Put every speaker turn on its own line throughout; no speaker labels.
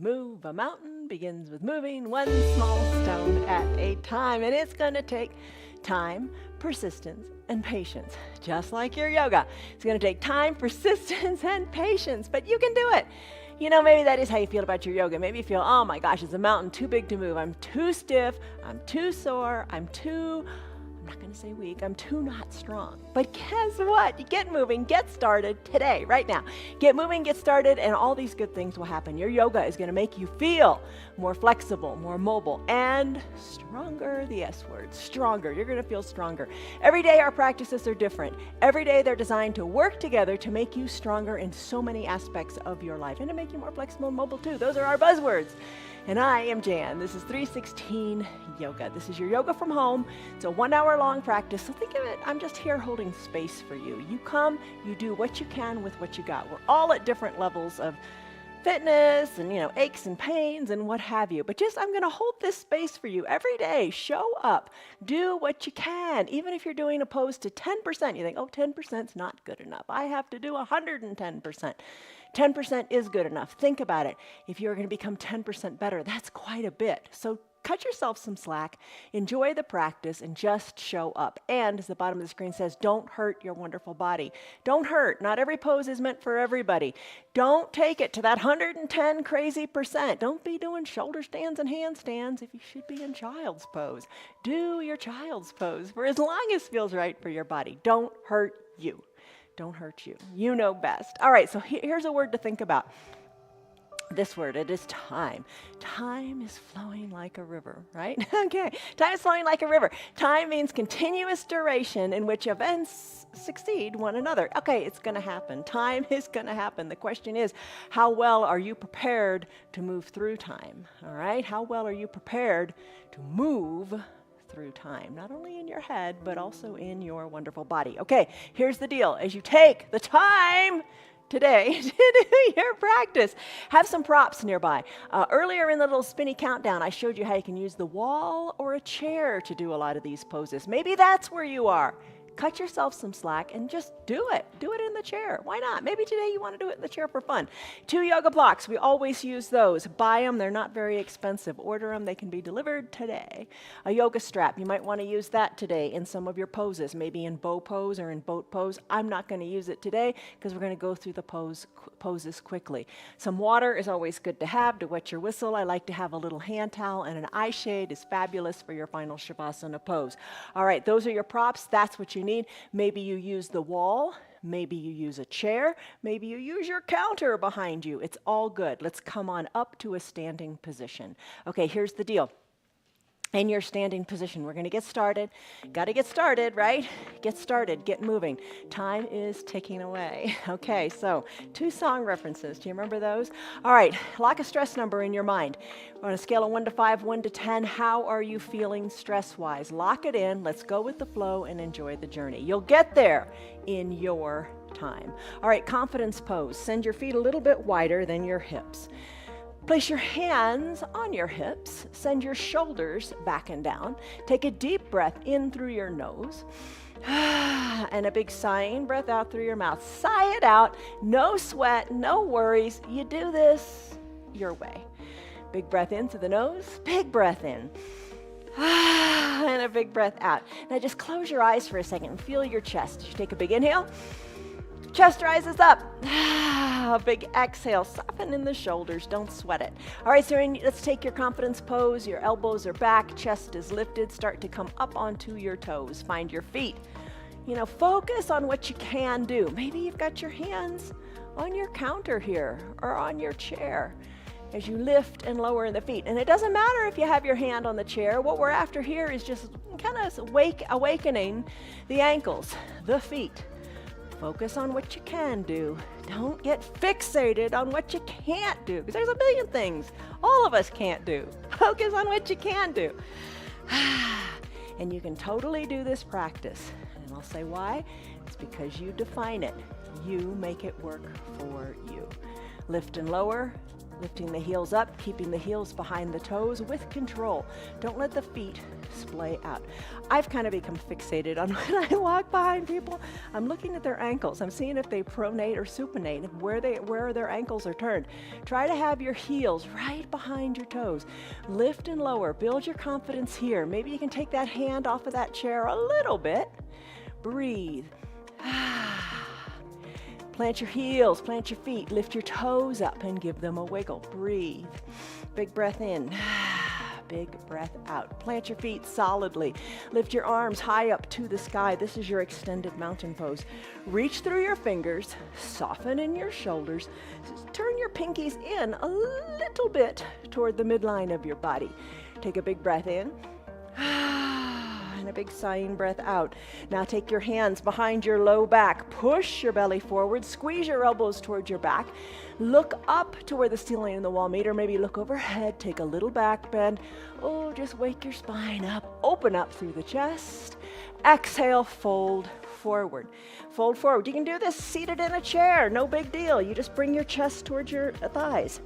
move a mountain begins with moving one small stone at a time. And it's going to take time, persistence, and patience. Just like your yoga. It's going to take time, persistence, and patience, but you can do it. You know, maybe that is how you feel about your yoga. Maybe you feel, oh my gosh, it's a mountain too big to move. I'm too stiff. I'm too sore. I'm not going to say weak, I'm too not strong. But guess what? You get moving, get started today, right now. Get moving, get started, and all these good things will happen. Your yoga is going to make you feel more flexible, more mobile, and stronger, the S word, stronger. You're going to feel stronger. Every day our practices are different. Every day they're designed to work together to make you stronger in so many aspects of your life and to make you more flexible and mobile too. Those are our buzzwords. And I am Jan. This is 316 Yoga. This is your yoga from home. It's a 1 hour long practice. So think of it, I'm just here holding space for you. You come, you do what you can with what you got. We're all at different levels of fitness and, aches and pains and what have you. But I'm going to hold this space for you every day. Show up. Do what you can. Even if you're doing a pose to 10%, you think, 10% is not good enough. I have to do 110%. 10% is good enough. Think about it. If you're going to become 10% better, that's quite a bit. So cut yourself some slack, enjoy the practice, and just show up. And as the bottom of the screen says, don't hurt your wonderful body. Don't hurt. Not every pose is meant for everybody. Don't take it to that 110 crazy percent. Don't be doing shoulder stands and handstands if you should be in child's pose. Do your child's pose for as long as feels right for your body. Don't hurt you. Don't hurt you. You know best. All right, so here's a word to think about. This word, it is time. Time is flowing like a river, right? Okay, time is flowing like a river. Time means continuous duration in which events succeed one another. Okay, it's going to happen. Time is going to happen. The question is, how well are you prepared to move through time? All right, how well are you prepared to move through time, not only in your head, but also in your wonderful body. Okay, here's the deal. As you take the time today to do your practice, have some props nearby. Earlier in the little spinny countdown, I showed you how you can use the wall or a chair to do a lot of these poses. Maybe that's where you are. Cut yourself some slack and just do it. Do it in the chair. Why not? Maybe today you want to do it in the chair for fun. 2 yoga blocks. We always use those. Buy them. They're not very expensive. Order them. They can be delivered today. A yoga strap. You might want to use that today in some of your poses, maybe in bow pose or in boat pose. I'm not going to use it today because we're going to go through the poses quickly. Some water is always good to have to wet your whistle. I like to have a little hand towel, and an eye shade is fabulous for your final Shavasana pose. All right, those are your props. That's what you need. Maybe you use the wall, maybe you use a chair, maybe you use your counter behind you. It's all good. Let's come on up to a standing position. Okay, here's the deal. In your standing position, we're going to get started. Got to get started, right? Get started, get moving. Time is ticking away. Okay, so 2 song references. Do you remember those? All right, lock a stress number in your mind. On a scale of 1 to 5, 1 to 10, how are you feeling stress-wise? Lock it in. Let's go with the flow and enjoy the journey. You'll get there in your time. All right, confidence pose. Send your feet a little bit wider than your hips. Place your hands on your hips, send your shoulders back and down. Take a deep breath in through your nose, and a big sighing breath out through your mouth. Sigh it out, no sweat, no worries. You do this your way. Big breath in through the nose, big breath in. And a big breath out. Now just close your eyes for a second and feel your chest. You take a big inhale. Chest rises up. A big exhale. Soften in the shoulders. Don't sweat it. All right, so let's take your confidence pose. Your elbows are back. Chest is lifted. Start to come up onto your toes. Find your feet. Focus on what you can do. Maybe you've got your hands on your counter here or on your chair as you lift and lower the feet. And it doesn't matter if you have your hand on the chair. What we're after here is just kind of awakening the ankles, the feet. Focus on what you can do. Don't get fixated on what you can't do, because there's a million things all of us can't do. Focus on what you can do. And you can totally do this practice. And I'll say why. It's because you define it. You make it work for you. Lift and lower, Lifting the heels up, keeping the heels behind the toes with control. Don't let the feet splay out. I've kind of become fixated on when I walk behind people. I'm looking at their ankles. I'm seeing if they pronate or supinate, where their ankles are turned. Try to have your heels right behind your toes. Lift and lower. Build your confidence here. Maybe you can take that hand off of that chair a little bit. Breathe. Plant your heels, plant your feet, lift your toes up and give them a wiggle. Breathe. Big breath in, big breath out. Plant your feet solidly. Lift your arms high up to the sky. This is your extended mountain pose. Reach through your fingers, soften in your shoulders. Turn your pinkies in a little bit toward the midline of your body. Take a big breath in. And a big sighing breath out. Now take your hands behind your low back. Push your belly forward. Squeeze your elbows towards your back. Look up to where the ceiling and the wall meet, or maybe look overhead. Take a little back bend. Oh, just wake your spine up. Open up through the chest. Exhale, fold forward. Fold forward. You can do this seated in a chair. No big deal. You just bring your chest towards your thighs.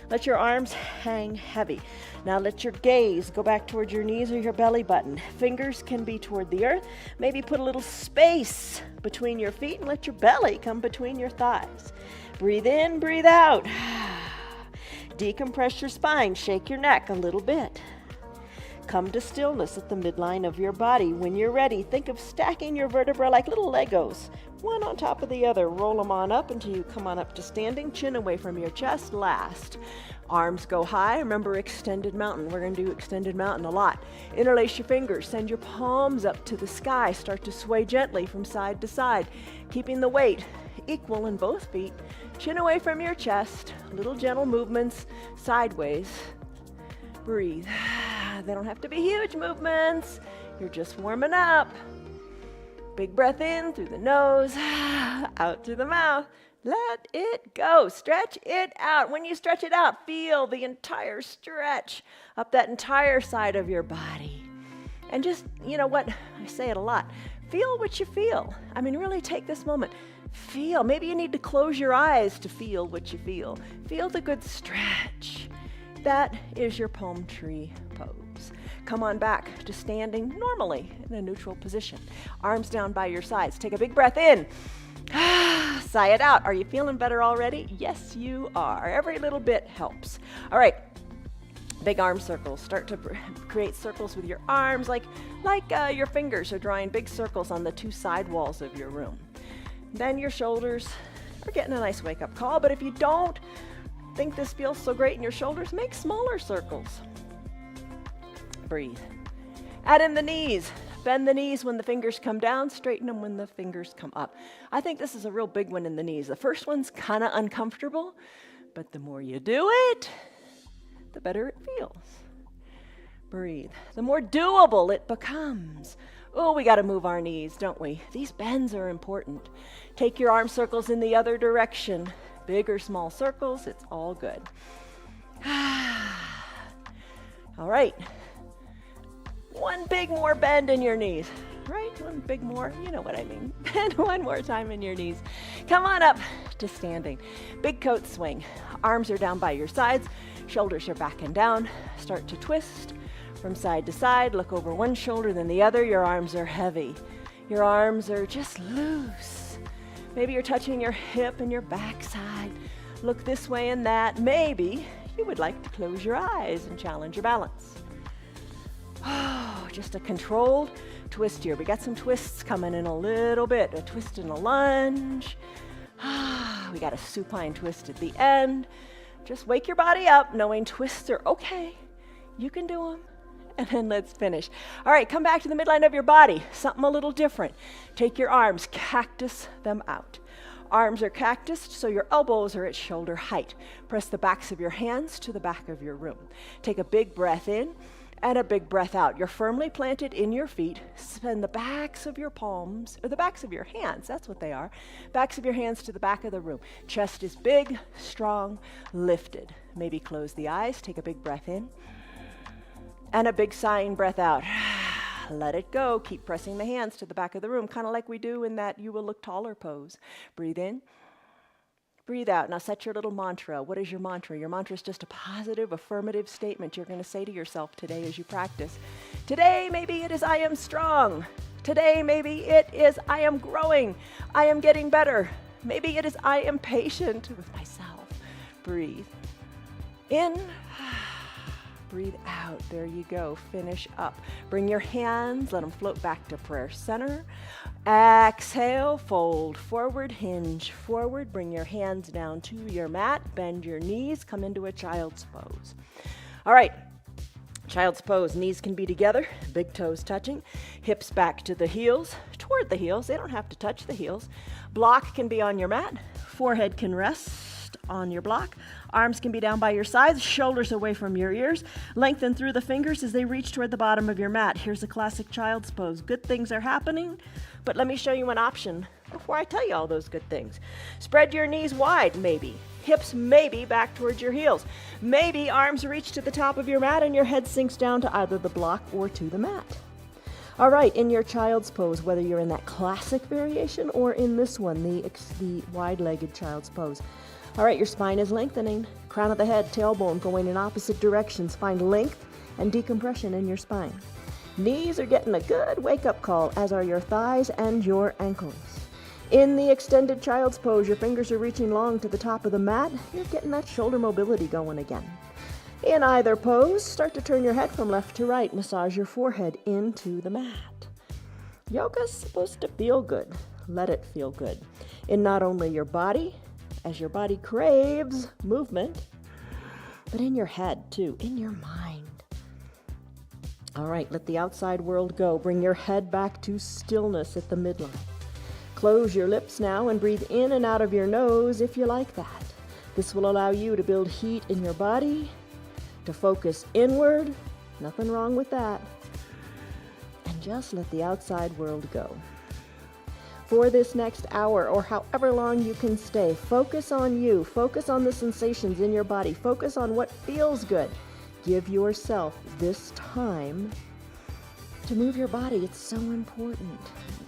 Let your arms hang heavy. Now let your gaze go back towards your knees or your belly button. Fingers can be toward the earth. Maybe put a little space between your feet and let your belly come between your thighs. Breathe in, breathe out. Decompress your spine. Shake your neck a little bit. Come to stillness at the midline of your body. When you're ready, think of stacking your vertebrae like little Legos, one on top of the other. Roll them on up until you come on up to standing, chin away from your chest. Last. Arms go high. Remember extended mountain. We're going to do extended mountain a lot. Interlace your fingers. Send your palms up to the sky. Start to sway gently from side to side, keeping the weight equal in both feet. Chin away from your chest. Little gentle movements sideways. Breathe. They don't have to be huge movements. You're just warming up. Big breath in through the nose, out through the mouth. Let it go. Stretch it out. When you stretch it out, feel the entire stretch up that entire side of your body. And just, you know what, I say it a lot. Feel what you feel. I mean, really take this moment. Feel. Maybe you need to close your eyes to feel what you feel. Feel the good stretch. That is your palm tree pose. Come on back to standing normally in a neutral position. Arms down by your sides. Take a big breath in. Sigh it out. Are you feeling better already? Yes, you are. Every little bit helps. All right. Big arm circles. Start to create circles with your arms like your fingers are drawing big circles on the two side walls of your room. Then your shoulders are getting a nice wake-up call, but if you don't think this feels so great in your shoulders, make smaller circles. Breathe. Add in the knees. Bend the knees when the fingers come down, straighten them when the fingers come up. I think this is a real big one in the knees. The first one's kind of uncomfortable, but the more you do it, the better it feels. Breathe. The more doable it becomes. Oh, we got to move our knees, don't we? These bends are important. Take your arm circles in the other direction. Big or small circles, it's all good. All right. One big more bend in your knees, right? One big more, you know what I mean. Bend one more time in your knees. Come on up to standing. Big coat swing. Arms are down by your sides. Shoulders are back and down. Start to twist from side to side. Look over one shoulder, then the other. Your arms are heavy. Your arms are just loose. Maybe you're touching your hip and your backside. Look this way and that. Maybe you would like to close your eyes and challenge your balance. Oh, just a controlled twist here. We got some twists coming in a little bit. A twist and a lunge. We got a supine twist at the end. Just wake your body up knowing twists are okay. You can do them. And then let's finish. All right, come back to the midline of your body. Something a little different. Take your arms, cactus them out. Arms are cactused, so your elbows are at shoulder height. Press the backs of your hands to the back of your room. Take a big breath in and a big breath out. You're firmly planted in your feet. Send the backs of your palms, or the backs of your hands, that's what they are. Backs of your hands to the back of the room. Chest is big, strong, lifted. Maybe close the eyes, take a big breath in. And a big sighing breath out. Let it go. Keep pressing the hands to the back of the room, kind of like we do in that you will look taller pose. Breathe in. Breathe out. Now set your little mantra. What is your mantra? Your mantra is just a positive, affirmative statement you're going to say to yourself today as you practice. Today, maybe it is I am strong. Today, maybe it is I am growing. I am getting better. Maybe it is I am patient with myself. Breathe in. Breathe out. There you go. Finish up. Bring your hands. Let them float back to prayer center. Exhale. Fold forward. Hinge forward. Bring your hands down to your mat. Bend your knees. Come into a child's pose. All right. Child's pose. Knees can be together. Big toes touching. Hips back to the heels. Toward the heels. They don't have to touch the heels. Block can be on your mat. Forehead can rest on your block. Arms can be down by your sides, shoulders away from your ears. Lengthen through the fingers as they reach toward the bottom of your mat. Here's a classic child's pose. Good things are happening, but let me show you an option before I tell you all those good things. Spread your knees wide, maybe. Hips maybe back towards your heels. Maybe arms reach to the top of your mat and your head sinks down to either the block or to the mat. All right, in your child's pose, whether you're in that classic variation or in this one, the wide-legged child's pose. All right, your spine is lengthening. Crown of the head, tailbone going in opposite directions. Find length and decompression in your spine. Knees are getting a good wake-up call, as are your thighs and your ankles. In the extended child's pose, your fingers are reaching long to the top of the mat. You're getting that shoulder mobility going again. In either pose, start to turn your head from left to right. Massage your forehead into the mat. Yoga's supposed to feel good. Let it feel good. In not only your body, as your body craves movement, but in your head too, in your mind. All right, let the outside world go. Bring your head back to stillness at the midline. Close your lips now and breathe in and out of your nose if you like that. This will allow you to build heat in your body, to focus inward, nothing wrong with that, and just let the outside world go. For this next hour or however long you can stay, focus on you, focus on the sensations in your body, focus on what feels good. Give yourself this time to move your body. It's so important.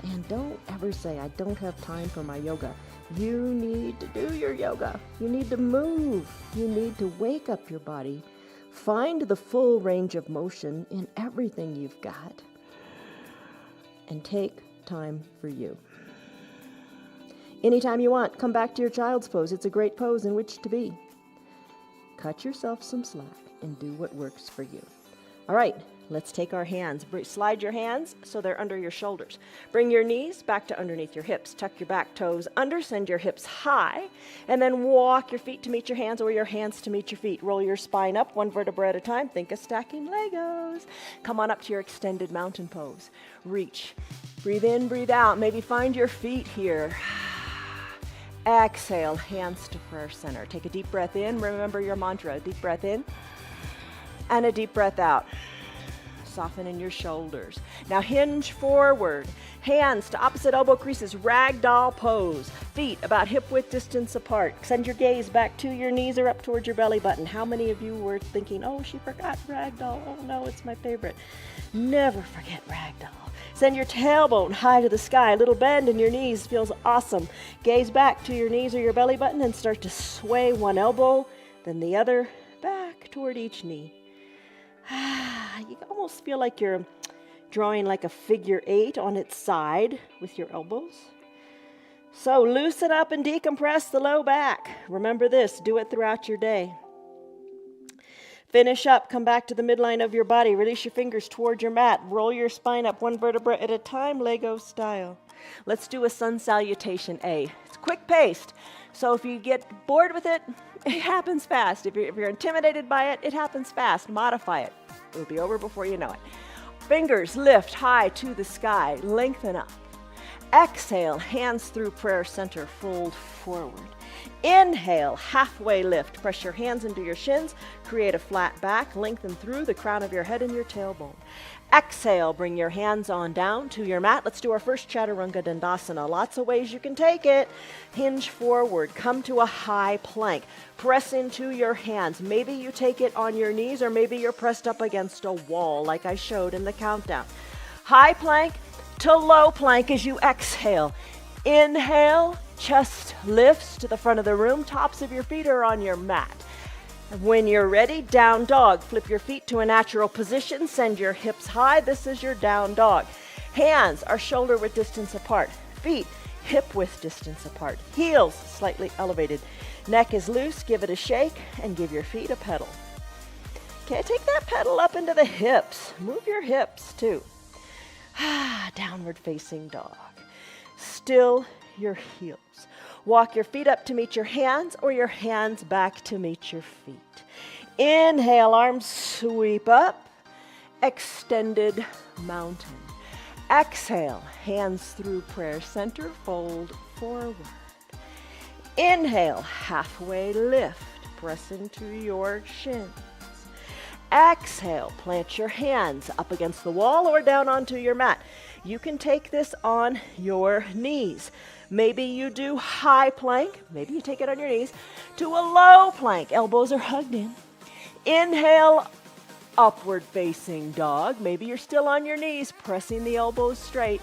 And don't ever say, I don't have time for my yoga. You need to do your yoga. You need to move. You need to wake up your body. Find the full range of motion in everything you've got. And take time for you. Anytime you want, come back to your child's pose. It's a great pose in which to be. Cut yourself some slack and do what works for you. All right, let's take our hands. Slide your hands so they're under your shoulders. Bring your knees back to underneath your hips. Tuck your back toes under, send your hips high, and then walk your feet to meet your hands or your hands to meet your feet. Roll your spine up one vertebra at a time. Think of stacking Legos. Come on up to your extended mountain pose. Reach. Breathe in, breathe out. Maybe find your feet here. Exhale, hands to prayer center. Take a deep breath in. Remember your mantra. Deep breath in and a deep breath out. Soften in your shoulders. Now hinge forward. Hands to opposite elbow creases. Ragdoll pose. Feet about hip width distance apart. Send your gaze back to your knees or up towards your belly button. How many of you were thinking, oh, she forgot ragdoll. Oh no, it's my favorite. Never forget ragdoll. Send your tailbone high to the sky. A little bend in your knees feels awesome. Gaze back to your knees or your belly button and start to sway one elbow, then the other, back toward each knee. You almost feel like you're drawing like a figure 8 on its side with your elbows. So loosen up and decompress the low back. Remember this, do it throughout your day. Finish up, come back to the midline of your body. Release your fingers toward your mat. Roll your spine up one vertebra at a time, Lego style. Let's do a sun salutation A. It's quick paced, so if you get bored with it, it happens fast. If you're intimidated by it, it happens fast. Modify it. It'll be over before you know it. Fingers lift high to the sky. Lengthen up. Exhale, hands through prayer center, fold forward. Inhale, halfway lift. Press your hands into your shins. Create a flat back. Lengthen through the crown of your head and your tailbone. Exhale, bring your hands on down to your mat. Let's do our first Chaturanga Dandasana. Lots of ways you can take it. Hinge forward. Come to a high plank. Press into your hands. Maybe you take it on your knees or maybe you're pressed up against a wall like I showed in the countdown. High plank to low plank as you exhale. Inhale, Chest lifts to the front of the room. Tops of your feet are on your mat. When you're ready, down dog. Flip your feet to a natural position. Send your hips high. This is your down dog. Hands are shoulder width distance apart. Feet hip width distance apart. Heels slightly elevated. Neck is loose. Give it a shake and give your feet a pedal. Okay, take that pedal up into the hips. Move your hips too. Downward facing dog. Still your heels. Walk your feet up to meet your hands or your hands back to meet your feet. Inhale, arms sweep up. Extended mountain. Exhale, hands through prayer center, fold forward. Inhale, halfway lift. Press into your shins. Exhale, plant your hands up against the wall or down onto your mat. You can take this on your knees. Maybe you do high plank. Maybe you take it on your knees to a low plank. Elbows are hugged in. Inhale, upward facing dog. Maybe you're still on your knees, pressing the elbows straight.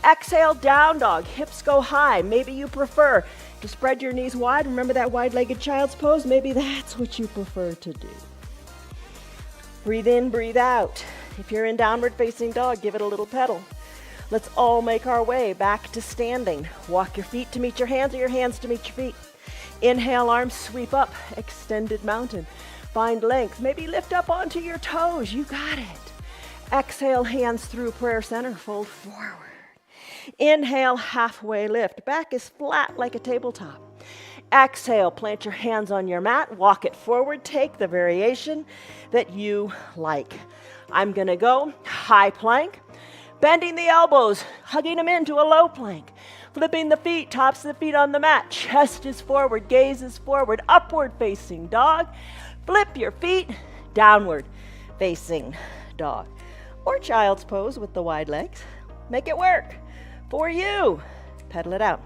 Exhale, down dog. Hips go high. Maybe you prefer to spread your knees wide. Remember that wide-legged child's pose? Maybe that's what you prefer to do. Breathe in, breathe out. If you're in downward facing dog, give it a little pedal. Let's all make our way back to standing. Walk your feet to meet your hands or your hands to meet your feet. Inhale, arms sweep up, extended mountain. Find length. Maybe lift up onto your toes. You got it. Exhale, hands through prayer center, fold forward. Inhale, halfway lift. Back is flat like a tabletop. Exhale, plant your hands on your mat, walk it forward, take the variation that you like. I'm gonna go high plank, bending the elbows, hugging them into a low plank, flipping the feet, tops of the feet on the mat, chest is forward, gaze is forward, upward facing dog. Flip your feet, downward facing dog. Or child's pose with the wide legs. Make it work for you. Pedal it out.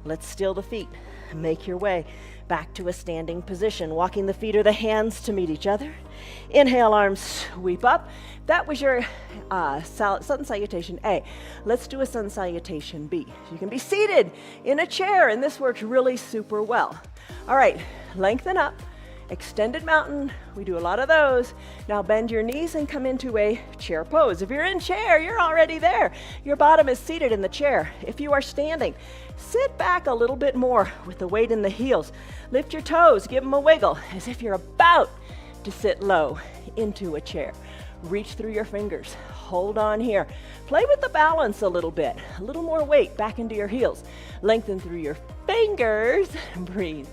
Let's still the feet. Make your way back to a standing position, walking the feet or the hands to meet each other. Inhale, arms sweep up. That was your sun salutation A. Let's do a sun salutation B. You can be seated in a chair, and this works really super well. All right, lengthen up. Extended mountain, we do a lot of those. Now bend your knees and come into a chair pose. If you're in chair, you're already there. Your bottom is seated in the chair. If you are standing, sit back a little bit more with the weight in the heels. Lift your toes, give them a wiggle as if you're about to sit low into a chair. Reach through your fingers, hold on here. Play with the balance a little bit, a little more weight back into your heels. Lengthen through your fingers, breathe.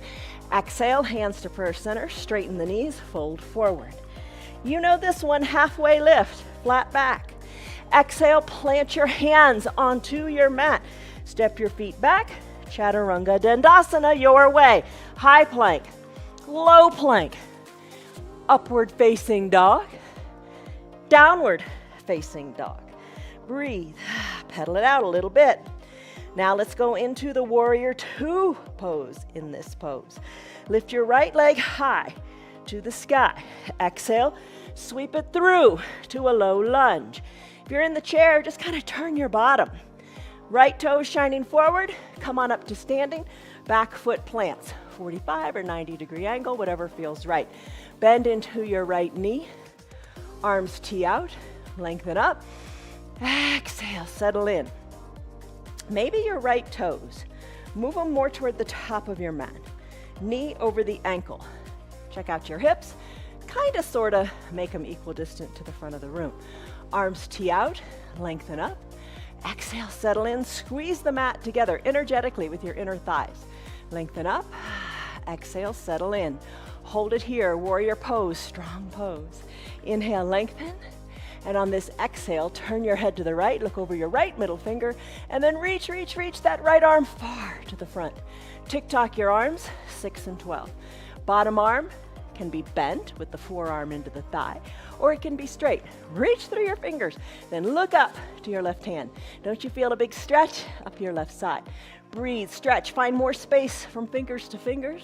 Exhale, hands to prayer center, straighten the knees, fold forward. You know this one, halfway lift, flat back. Exhale, plant your hands onto your mat. Step your feet back, Chaturanga Dandasana, your way. High plank, low plank, upward facing dog, downward facing dog. Breathe, pedal it out a little bit. Now let's go into the warrior two pose in this pose. Lift your right leg high to the sky. Exhale, sweep it through to a low lunge. If you're in the chair, just kind of turn your bottom. Right toes shining forward, come on up to standing. Back foot plants, 45 or 90 degree angle, whatever feels right. Bend into your right knee, arms tee out, lengthen up. Exhale, settle in. Maybe your right toes, move them more toward the top of your mat. Knee over the ankle. Check out your hips. Kind of, sort of make them equidistant to the front of the room. Arms tee out, lengthen up. Exhale, settle in. Squeeze the mat together energetically with your inner thighs. Lengthen up. Exhale, settle in. Hold it here, warrior pose, strong pose. Inhale, lengthen. And on this exhale, turn your head to the right, look over your right middle finger, and then reach that right arm far to the front. Tick-tock your arms, 6 and 12. Bottom arm can be bent with the forearm into the thigh, or it can be straight. Reach through your fingers, then look up to your left hand. Don't you feel a big stretch up your left side? Breathe, stretch, find more space from fingers to fingers.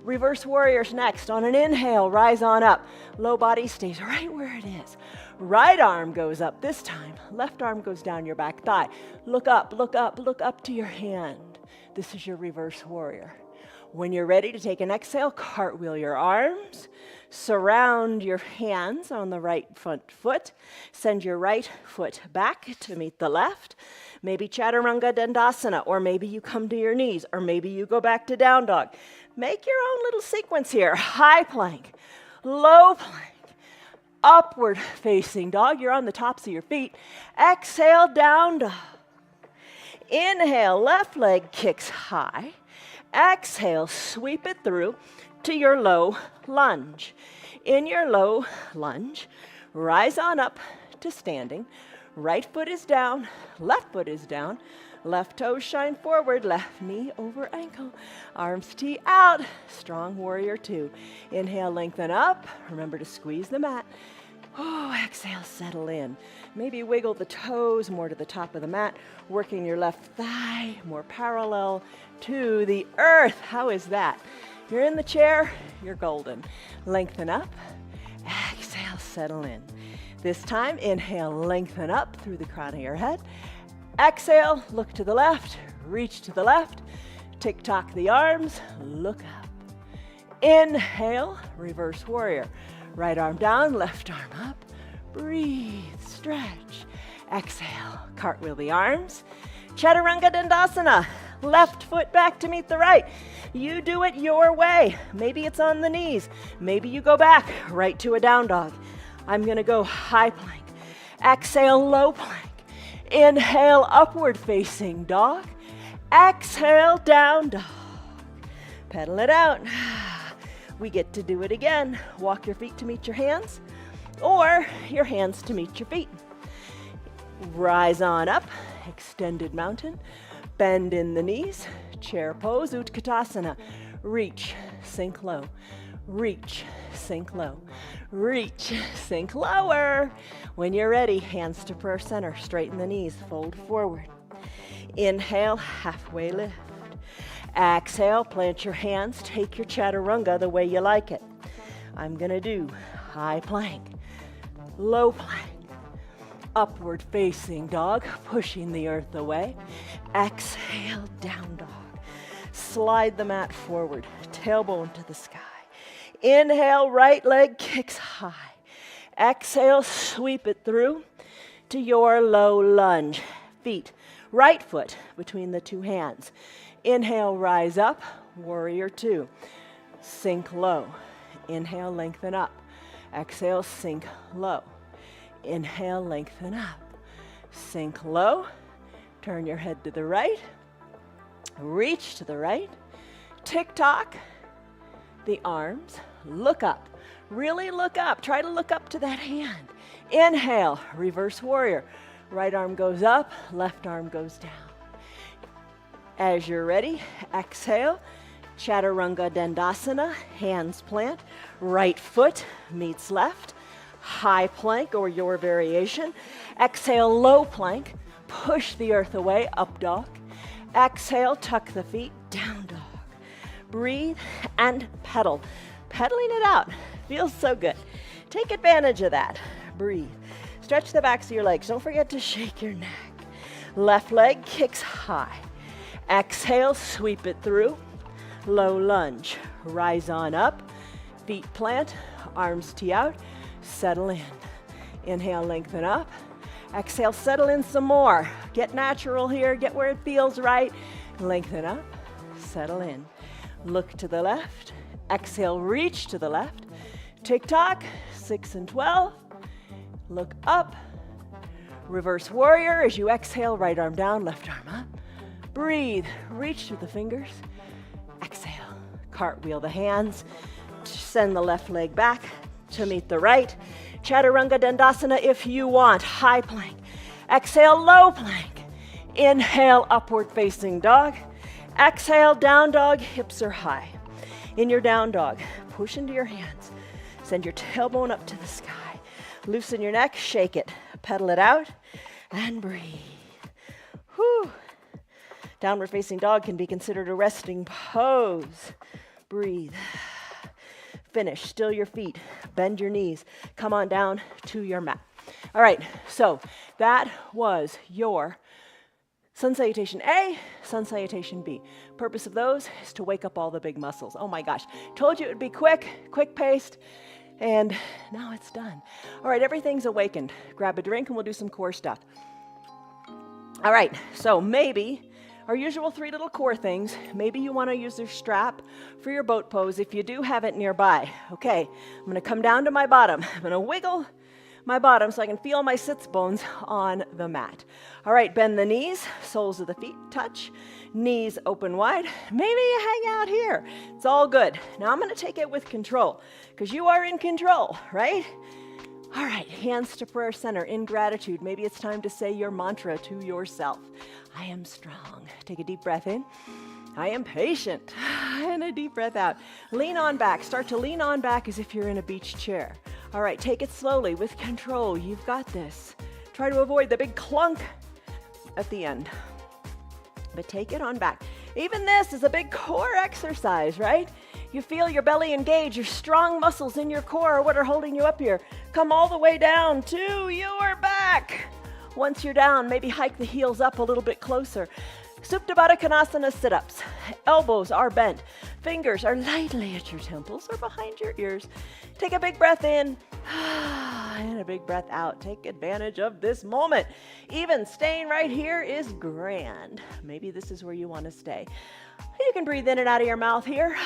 Reverse warriors next. On an inhale, rise on up. Low body stays right where it is. Right arm goes up this time. Left arm goes down your back thigh. Look up, look up, look up to your hand. This is your reverse warrior. When you're ready to take an exhale, cartwheel your arms, surround your hands on the right front foot, send your right foot back to meet the left, maybe Chaturanga Dandasana, or maybe you come to your knees, or maybe you go back to down dog. Make your own little sequence here. High plank, low plank, upward facing dog. You're on the tops of your feet. Exhale, down dog. Inhale, left leg kicks high. Exhale, sweep it through to your low lunge. In your low lunge, rise on up to standing. Right foot is down, left foot is down. Left toes shine forward, left knee over ankle. Arms tee out, strong warrior two. Inhale, lengthen up. Remember to squeeze the mat. Oh, exhale, settle in. Maybe wiggle the toes more to the top of the mat, working your left thigh more parallel to the earth. How is that? You're in the chair, you're golden. Lengthen up, exhale, settle in. This time, inhale, lengthen up through the crown of your head. Exhale, look to the left, reach to the left. Tick-tock the arms, look up. Inhale, reverse warrior. Right arm down, left arm up. Breathe, stretch. Exhale, cartwheel the arms. Chaturanga Dandasana. Left foot back to meet the right. You do it your way. Maybe it's on the knees. Maybe you go back right to a down dog. I'm gonna go high plank. Exhale, low plank. Inhale, upward facing dog. Exhale, down dog. Pedal it out. We get to do it again. Walk your feet to meet your hands, or your hands to meet your feet. Rise on up, extended mountain. Bend in the knees, chair pose, Utkatasana. Reach, sink low. Reach, sink low. Reach, sink lower. When you're ready, hands to prayer center. Straighten the knees, fold forward. Inhale, halfway lift. Exhale, plant your hands, take your chaturanga the way you like it. I'm gonna do high plank, low plank, upward facing dog, pushing the earth away. Exhale, down dog. Slide the mat forward, tailbone to the sky. Inhale, right leg kicks high. Exhale, sweep it through to your low lunge. Feet, right foot between the two hands. Inhale, rise up, warrior two. Sink low. Inhale, lengthen up. Exhale, sink low. Inhale, lengthen up. Sink low. Turn your head to the right. Reach to the right. Tick-tock the arms. Look up. Really look up. Try to look up to that hand. Inhale, reverse warrior. Right arm goes up, left arm goes down. As you're ready, exhale, Chaturanga Dandasana, hands plant, right foot meets left, high plank or your variation. Exhale, low plank, push the earth away, up dog. Exhale, tuck the feet, down dog. Breathe and pedal. Pedaling it out, feels so good. Take advantage of that. Breathe. Stretch the backs of your legs. Don't forget to shake your neck. Left leg kicks high. Exhale, sweep it through. Low lunge. Rise on up. Feet plant. Arms tee out. Settle in. Inhale, lengthen up. Exhale, settle in some more. Get natural here. Get where it feels right. Lengthen up. Settle in. Look to the left. Exhale, reach to the left. Tick-tock, 6 and 12. Look up. Reverse warrior as you exhale, right arm down, left arm up. Breathe, reach through the fingers. Exhale, cartwheel the hands. Send the left leg back to meet the right. Chaturanga Dandasana if you want, high plank. Exhale, low plank. Inhale, upward facing dog. Exhale, down dog, hips are high. In your down dog, push into your hands. Send your tailbone up to the sky. Loosen your neck, shake it, pedal it out, and breathe. Whew. Downward facing dog can be considered a resting pose. Breathe. Finish, still your feet, bend your knees, come on down to your mat. All right, so that was your Sun salutation A, sun salutation B. Purpose of those is to wake up all the big muscles. Oh my gosh, told you it would be quick paced, and now it's done. All right, everything's awakened. Grab a drink and we'll do some core stuff. All right, so maybe our usual 3 little core things, maybe you want to use your strap for your boat pose if you do have it nearby. Okay, I'm going to come down to my bottom. I'm going to wiggle my bottom so I can feel my sits bones on the mat. All right, bend the knees, soles of the feet touch, knees open wide. Maybe you hang out here. It's all good. Now I'm going to take it with control because you are in control, right? All right, hands to prayer center in gratitude. Maybe it's time to say your mantra to yourself. I am strong. Take a deep breath in. I am patient. And a deep breath out. Lean on back. Start to lean on back as if you're in a beach chair. All right, take it slowly with control. You've got this. Try to avoid the big clunk at the end. But take it on back. Even this is a big core exercise, right? You feel your belly engage, your strong muscles in your core are what are holding you up here. Come all the way down to your back. Once you're down, maybe hike the heels up a little bit closer. Supta Baddha Konasana sit-ups. Elbows are bent. Fingers are lightly at your temples or behind your ears. Take a big breath in and a big breath out. Take advantage of this moment. Even staying right here is grand. Maybe this is where you want to stay. You can breathe in and out of your mouth here.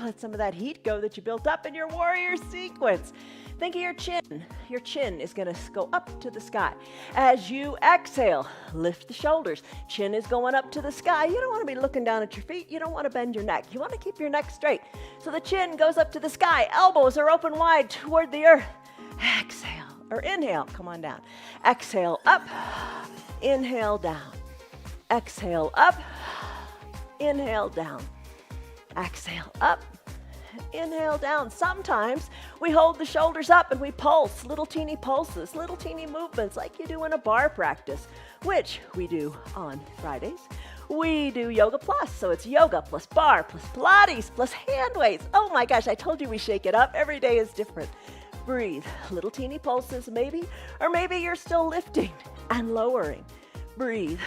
Let some of that heat go that you built up in your warrior sequence. Think of your chin. Your chin is going to go up to the sky. As you exhale, lift the shoulders. Chin is going up to the sky. You don't want to be looking down at your feet. You don't want to bend your neck. You want to keep your neck straight. So the chin goes up to the sky. Elbows are open wide toward the earth. Exhale or inhale. Come on down. Exhale up. Inhale down. Exhale up. Inhale down. Exhale up. Inhale down. Sometimes we hold the shoulders up and we pulse, little teeny pulses, little teeny movements like you do in a bar practice, which we do on Fridays. We do yoga plus, so it's yoga plus bar plus Pilates plus hand weights. Oh my gosh, I told you we shake it up. Every day is different. Breathe. Little teeny pulses maybe, or maybe you're still lifting and lowering. Breathe.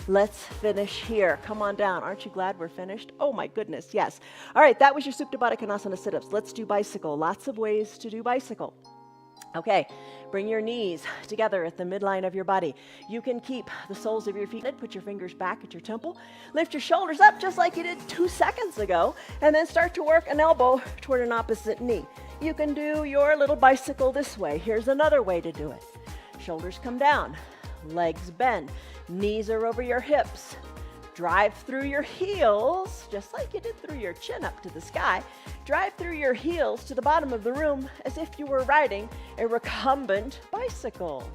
Let's finish here. Come on down. Aren't you glad we're finished? Oh my goodness, yes. All right, that was your Supta Baddha Konasana sit-ups. Let's do bicycle. Lots of ways to do bicycle. Okay, bring your knees together at the midline of your body. You can keep the soles of your feet. Put your fingers back at your temple. Lift your shoulders up just like you did 2 seconds ago, and then start to work an elbow toward an opposite knee. You can do your little bicycle this way. Here's another way to do it. Shoulders come down, legs bend. Knees are over your hips. Drive through your heels, just like you did through your chin up to the sky. Drive through your heels to the bottom of the room as if you were riding a recumbent bicycle.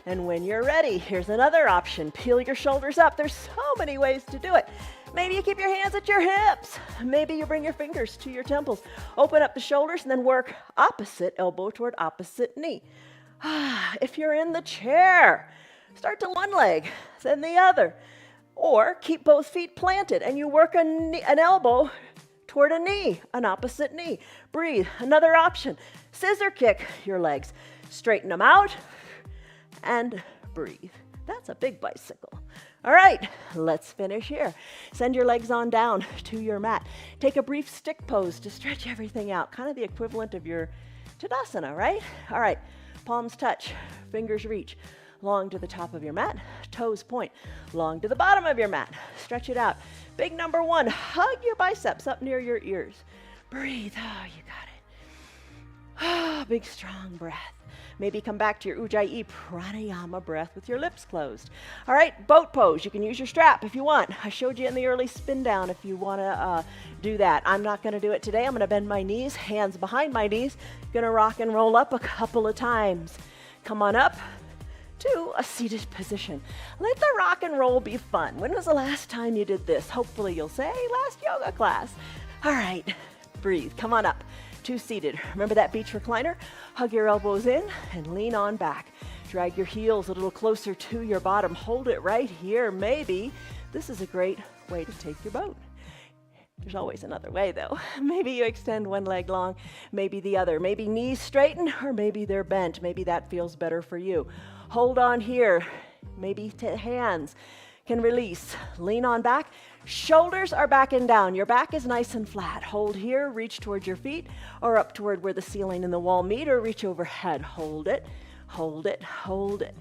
And when you're ready, here's another option. Peel your shoulders up. There's so many ways to do it. Maybe you keep your hands at your hips. Maybe you bring your fingers to your temples. Open up the shoulders and then work opposite elbow toward opposite knee. If you're in the chair, start to one leg, then the other. Or keep both feet planted and you work an elbow toward a knee, an opposite knee. Breathe. Another option. Scissor kick your legs. Straighten them out and breathe. That's a big bicycle. All right, let's finish here. Send your legs on down to your mat. Take a brief stick pose to stretch everything out, kind of the equivalent of your Tadasana, right? All right, palms touch, fingers reach. Long to the top of your mat, toes point, long to the bottom of your mat. Stretch it out. Big number 1, hug your biceps up near your ears. Breathe, oh, you got it. Big strong breath. Maybe come back to your Ujjayi pranayama breath with your lips closed. All right, boat pose. You can use your strap if you want. I showed you in the early spin down if you want to do that. I'm not going to do it today. I'm going to bend my knees, hands behind my knees. Going to rock and roll up a couple of times. Come on up to a seated position. Let the rock and roll be fun. When was the last time you did this? Hopefully you'll say, last yoga class. All right, breathe. Come on up to seated. Remember that beach recliner? Hug your elbows in and lean on back. Drag your heels a little closer to your bottom. Hold it right here. Maybe this is a great way to take your boat. There's always another way though. Maybe you extend one leg long, maybe the other. Maybe knees straighten or maybe they're bent. Maybe that feels better for you. Hold on here, maybe to hands. can release. Lean on back. Shoulders are back and down. Your back is nice and flat. Hold here, reach towards your feet or up toward where the ceiling and the wall meet, or reach overhead. Hold it, hold it, hold it.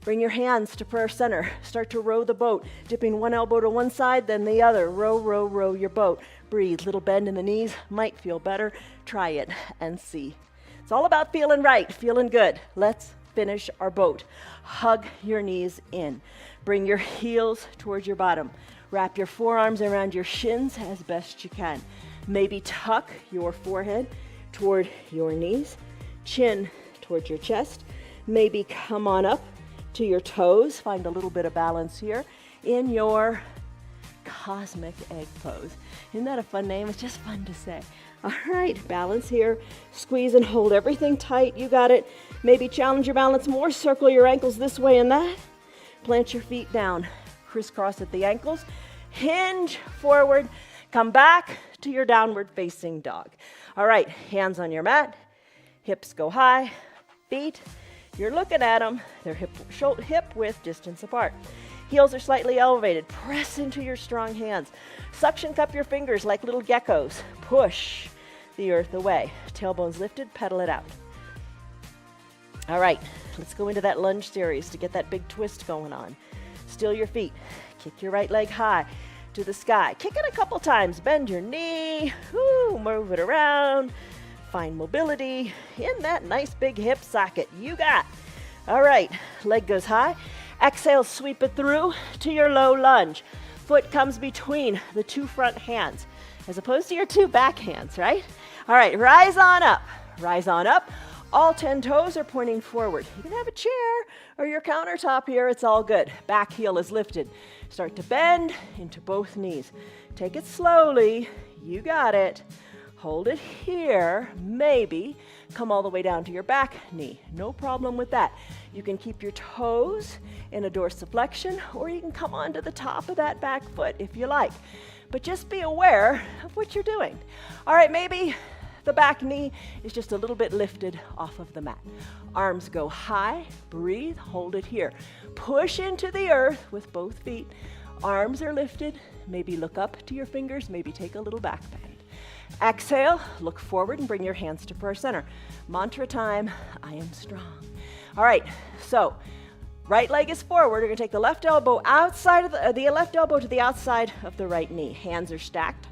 Bring your hands to prayer center. Start to row the boat, dipping one elbow to one side, then the other. Row, row, row your boat. Breathe. Little bend in the knees. Might feel better. Try it and see. It's all about feeling right, feeling good. Let's finish our boat. Hug your knees in. Bring your heels towards your bottom. Wrap your forearms around your shins as best you can. Maybe tuck your forehead toward your knees. Chin towards your chest. Maybe come on up to your toes. Find a little bit of balance here in your cosmic egg pose. Isn't that a fun name? It's just fun to say. All right, balance here. Squeeze and hold everything tight. You got it. Maybe challenge your balance more. Circle your ankles this way and that. Plant your feet down. Crisscross at the ankles. Hinge forward. Come back to your downward facing dog. All right, hands on your mat. Hips go high. Feet, you're looking at them. They're hip width distance apart. Heels are slightly elevated. Press into your strong hands. Suction cup your fingers like little geckos. Push the earth away. Tailbones lifted, pedal it out. All right, let's go into that lunge series to get that big twist going on. Still your feet. Kick your right leg high to the sky. Kick it a couple times. Bend your knee. Woo, move it around. Find mobility in that nice big hip socket you got. All right, leg goes high. Exhale, sweep it through to your low lunge. Foot comes between the two front hands as opposed to your two back hands, right? All right, rise on up. Rise on up. All 10 toes are pointing forward. You can have a chair or your countertop here. It's all good. Back heel is lifted. Start to bend into both knees. Take it slowly. You got it. Hold it here. Maybe come all the way down to your back knee. No problem with that. You can keep your toes in a dorsiflexion, or you can come onto the top of that back foot if you like. But just be aware of what you're doing. All right, maybe the back knee is just a little bit lifted off of the mat. Arms go high. Breathe. Hold it here. Push into the earth with both feet. Arms are lifted. Maybe look up to your fingers. Maybe take a little back bend. Exhale, look forward and bring your hands to prayer center. Mantra time, I am strong. All right, so right leg is forward. You're gonna take the left elbow outside of the left elbow to the outside of the right knee. Hands are stacked,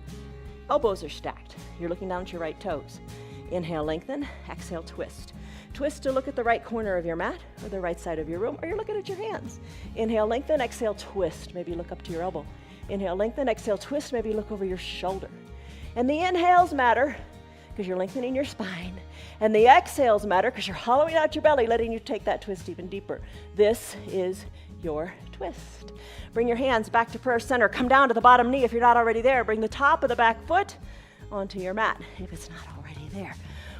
elbows are stacked. You're looking down at your right toes. Inhale, lengthen, exhale, twist. Twist to look at the right corner of your mat or the right side of your room, or you're looking at your hands. Inhale, lengthen, exhale, twist. Maybe look up to your elbow. Inhale, lengthen, exhale, twist. Maybe look over your shoulder. And the inhales matter because you're lengthening your spine. And the exhales matter because you're hollowing out your belly, letting you take that twist even deeper. This is your twist. Bring your hands back to prayer center. Come down to the bottom knee if you're not already there. Bring the top of the back foot onto your mat if it's not already there.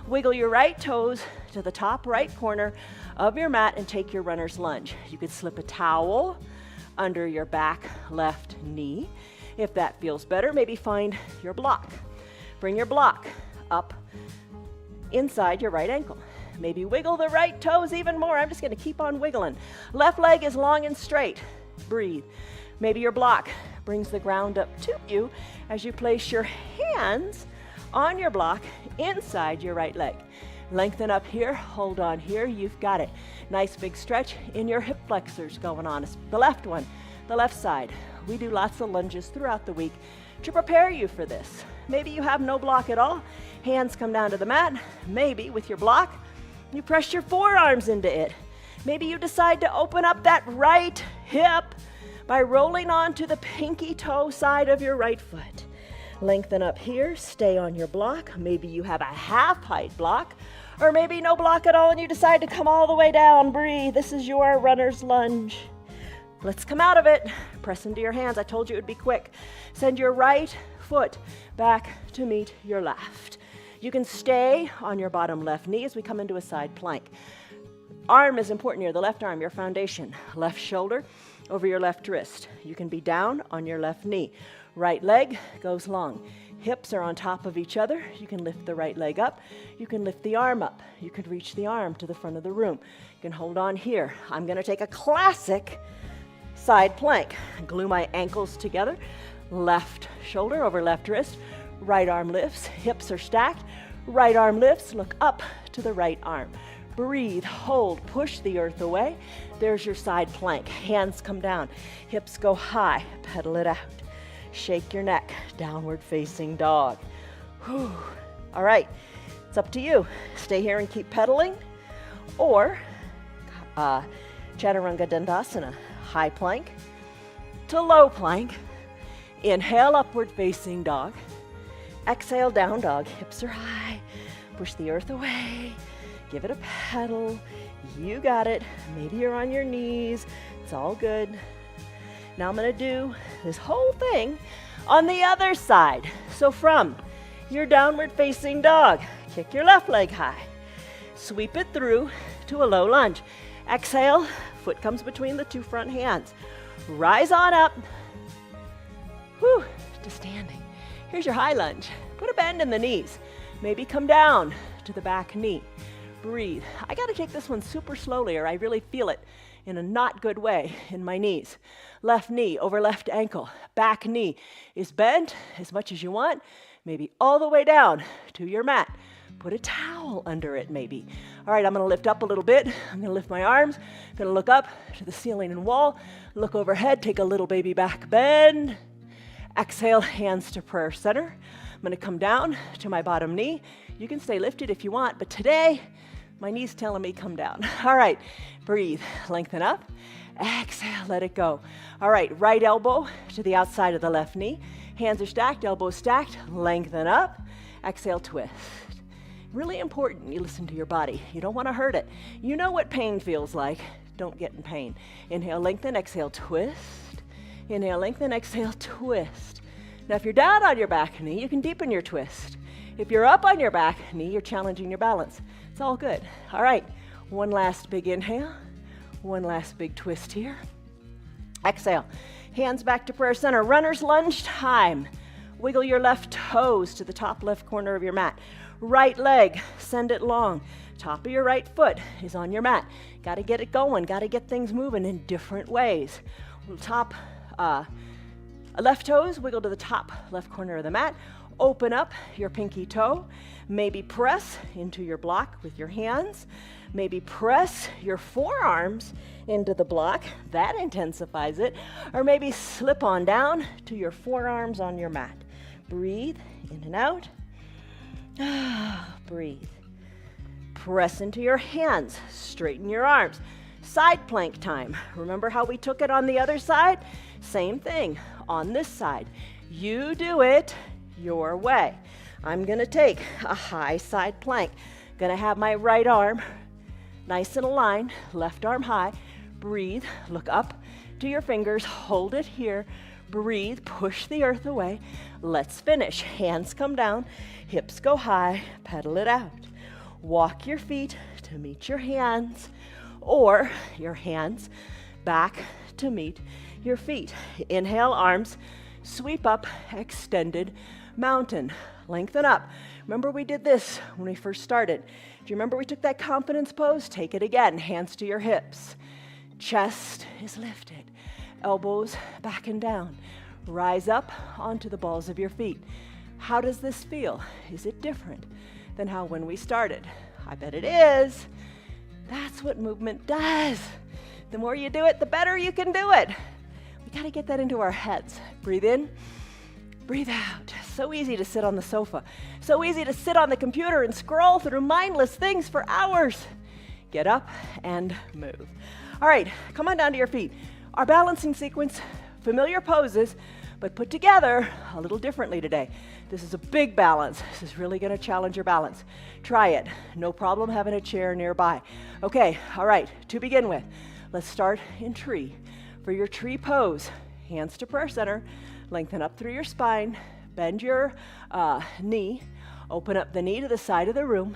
Wiggle your right toes to the top right corner of your mat and take your runner's lunge. You could slip a towel under your back left knee. If that feels better, maybe find your block. Bring your block up inside your right ankle. Maybe wiggle the right toes even more. I'm just going to keep on wiggling. Left leg is long and straight. Breathe. Maybe your block brings the ground up to you as you place your hands on your block inside your right leg. Lengthen up here, hold on here, you've got it. Nice big stretch in your hip flexors going on. It's the left one, the left side. We do lots of lunges throughout the week to prepare you for this. Maybe you have no block at all. Hands come down to the mat. Maybe with your block, you press your forearms into it. Maybe you decide to open up that right hip by rolling onto the pinky toe side of your right foot. Lengthen up here, stay on your block. Maybe you have a half height block, or maybe no block at all and you decide to come all the way down. Breathe. This is your runner's lunge. Let's come out of it. Press into your hands. I told you it would be quick. Send your right foot back to meet your left. You can stay on your bottom left knee as we come into a side plank. Arm is important here, the left arm, your foundation. Left shoulder over your left wrist. You can be down on your left knee. Right leg goes long. Hips are on top of each other. You can lift the right leg up. You can lift the arm up. You can reach the arm to the front of the room. You can hold on here. I'm going to take a classic Side plank. Glue my ankles together. Left shoulder over left wrist. Right arm lifts. Hips are stacked. Right arm lifts. Look up to the right arm. Breathe, hold, push the earth away. There's your side plank. Hands come down. Hips go high. Pedal it out. Shake your neck. Downward facing dog. Whew. All right, it's up to you. Stay here and keep pedaling, or Chaturanga Dandasana, high plank to low plank. Inhale, upward facing dog. Exhale, down dog. Hips are high. Push the earth away. Give it a pedal. You got it. Maybe you're on your knees. It's all good. Now I'm going to do this whole thing on the other side. So from your downward facing dog, kick your left leg high. Sweep it through to a low lunge. Exhale, foot comes between the two front hands. Rise on up. Whew, to standing. Here's your high lunge. Put a bend in the knees. Maybe come down to the back knee. Breathe. I got to take this one super slowly or I really feel it in a not good way in my knees. Left knee over left ankle. Back knee is bent as much as you want, maybe all the way down to your mat. Put a towel under it maybe. All right, I'm going to lift up a little bit. I'm going to lift my arms. I'm going to look up to the ceiling and wall. Look overhead, take a little baby back bend. Exhale, hands to prayer center. I'm going to come down to my bottom knee. You can stay lifted if you want, but today, my knee's telling me come down. All right, breathe, lengthen up. Exhale, let it go. All right, right elbow to the outside of the left knee. Hands are stacked, elbows stacked, lengthen up. Exhale, twist. Really important you listen to your body. You don't want to hurt it. You know what pain feels like. Don't get in pain. Inhale, lengthen, exhale, twist. Inhale, lengthen, exhale, twist. Now if you're down on your back knee, you can deepen your twist. If you're up on your back knee, you're challenging your balance. It's all good. All right, one last big inhale. One last big twist here. Exhale, hands back to prayer center. Runner's lunge time. Wiggle your left toes to the top left corner of your mat. Right leg, send it long. Top of your right foot is on your mat. Got to get it going. Got to get things moving in different ways. Top left toes, wiggle to the top left corner of the mat. Open up your pinky toe. Maybe press into your block with your hands. Maybe press your forearms into the block. That intensifies it. Or maybe slip on down to your forearms on your mat. Breathe in and out. Breathe. Press into your hands. Straighten your arms. Side plank time. Remember how we took it on the other side? Same thing on this side. You do it your way. I'm going to take a high side plank. Going to have my right arm nice and aligned, left arm high. Breathe, look up to your fingers, hold it here. Breathe, push the earth away. Let's finish. Hands come down, hips go high, pedal it out. Walk your feet to meet your hands, or your hands back to meet your feet. Inhale, arms, sweep up, extended mountain. Lengthen up. Remember we did this when we first started. Do you remember we took that confidence pose? Take it again. Hands to your hips. Chest is lifted. Elbows back and down. Rise up onto the balls of your feet. How does this feel? Is it different than how when we started? I bet it is. That's what movement does. The more you do it, the better you can do it. We got to get that into our heads. Breathe in. Breathe out. So easy to sit on the sofa. So easy to sit on the computer and scroll through mindless things for hours. Get up and move. All right, come on down to your feet. Our balancing sequence, familiar poses, but put together a little differently today. This is a big balance. This is really going to challenge your balance. Try it. No problem having a chair nearby. Okay, all right, to begin with, let's start in tree. For your tree pose, hands to prayer center. Lengthen up through your spine, bend your knee, open up the knee to the side of the room.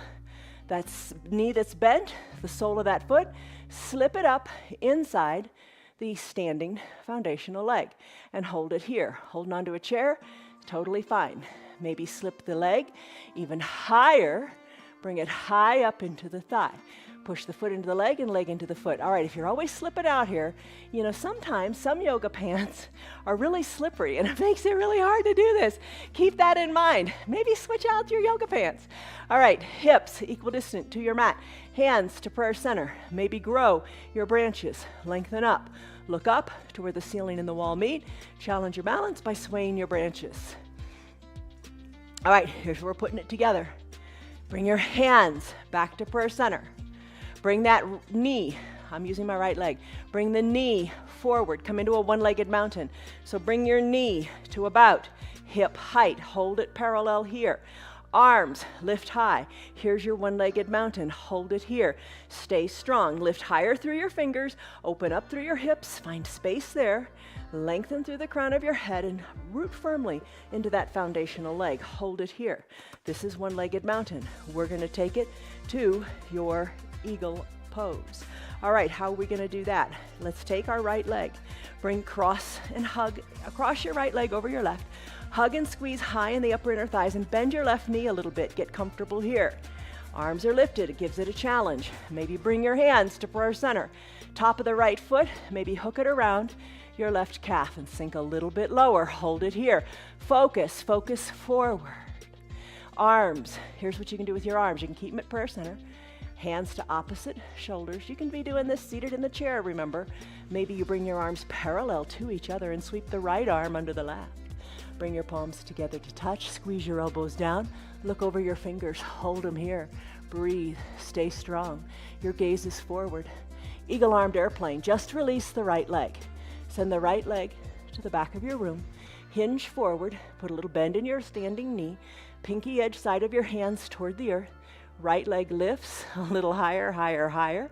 That's knee that's bent, the sole of that foot, slip it up inside the standing foundational leg and hold it here. Holding onto a chair, totally fine. Maybe slip the leg even higher, Bring it high up into the thigh. Push the foot into the leg and leg into the foot. All right, if you're always slipping out here, you know, sometimes some yoga pants are really slippery and it makes it really hard to do this. Keep that in mind. Maybe switch out your yoga pants. All right, hips equidistant to your mat. Hands to prayer center. Maybe grow your branches. Lengthen up. Look up to where the ceiling and the wall meet. Challenge your balance by swaying your branches. All right, here's where we're putting it together. Bring your hands back to prayer center. Bring that knee, I'm using my right leg. Bring the knee forward, come into a one-legged mountain. So bring your knee to about hip height. Hold it parallel here. Arms lift high. Here's your one-legged mountain. Hold it here. Stay strong. Lift higher through your fingers. Open up through your hips. Find space there. Lengthen through the crown of your head and root firmly into that foundational leg. Hold it here. This is one-legged mountain. We're going to take it to your eagle pose. All right, how are we going to do that? Let's take our right leg. Bring cross and hug across your right leg over your left. Hug and squeeze high in the upper inner thighs and bend your left knee a little bit. Get comfortable here. Arms are lifted. It gives it a challenge. Maybe bring your hands to prayer center. Top of the right foot, maybe hook it around your left calf and sink a little bit lower. Hold it here. Focus, focus forward. Arms, here's what you can do with your arms. You can keep them at prayer center. Hands to opposite shoulders. You can be doing this seated in the chair, remember. Maybe you bring your arms parallel to each other and sweep the right arm under the left. Bring your palms together to touch. Squeeze your elbows down. Look over your fingers. Hold them here. Breathe. Stay strong. Your gaze is forward. Eagle-armed airplane. Just release the right leg. Send the right leg to the back of your room. Hinge forward. Put a little bend in your standing knee. Pinky edge side of your hands toward the earth. Right leg lifts a little higher, higher, higher.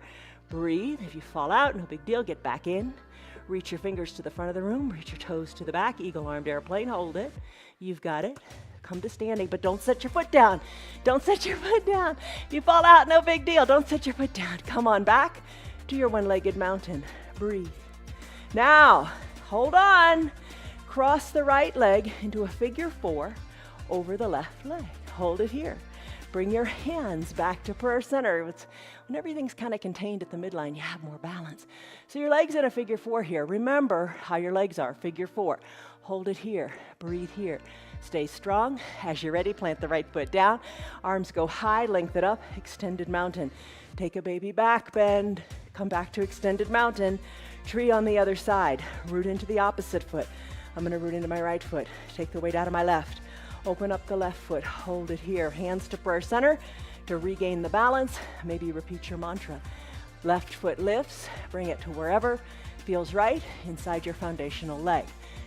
Breathe. If you fall out, no big deal. Get back in. Reach your fingers to the front of the room. Reach your toes to the back. Eagle-armed airplane. Hold it. You've got it. Come to standing, but don't set your foot down. Don't set your foot down. If you fall out, no big deal. Don't set your foot down. Come on back to your one-legged mountain. Breathe. Now, hold on. Cross the right leg into a figure 4 over the left leg. Hold it here. Bring your hands back to prayer center. When everything's kind of contained at the midline, you have more balance. So your legs in a figure 4 here. Remember how your legs are, figure 4. Hold it here. Breathe here. Stay strong. As you're ready, plant the right foot down. Arms go high, lengthen up, extended mountain. Take a baby back bend. Come back to extended mountain. Tree on the other side. Root into the opposite foot. I'm going to root into my right foot. Take the weight out of my left. Open up the left foot, hold it here. Hands to prayer center to regain the balance. Maybe repeat your mantra. Left foot lifts, bring it to wherever feels right inside your foundational leg.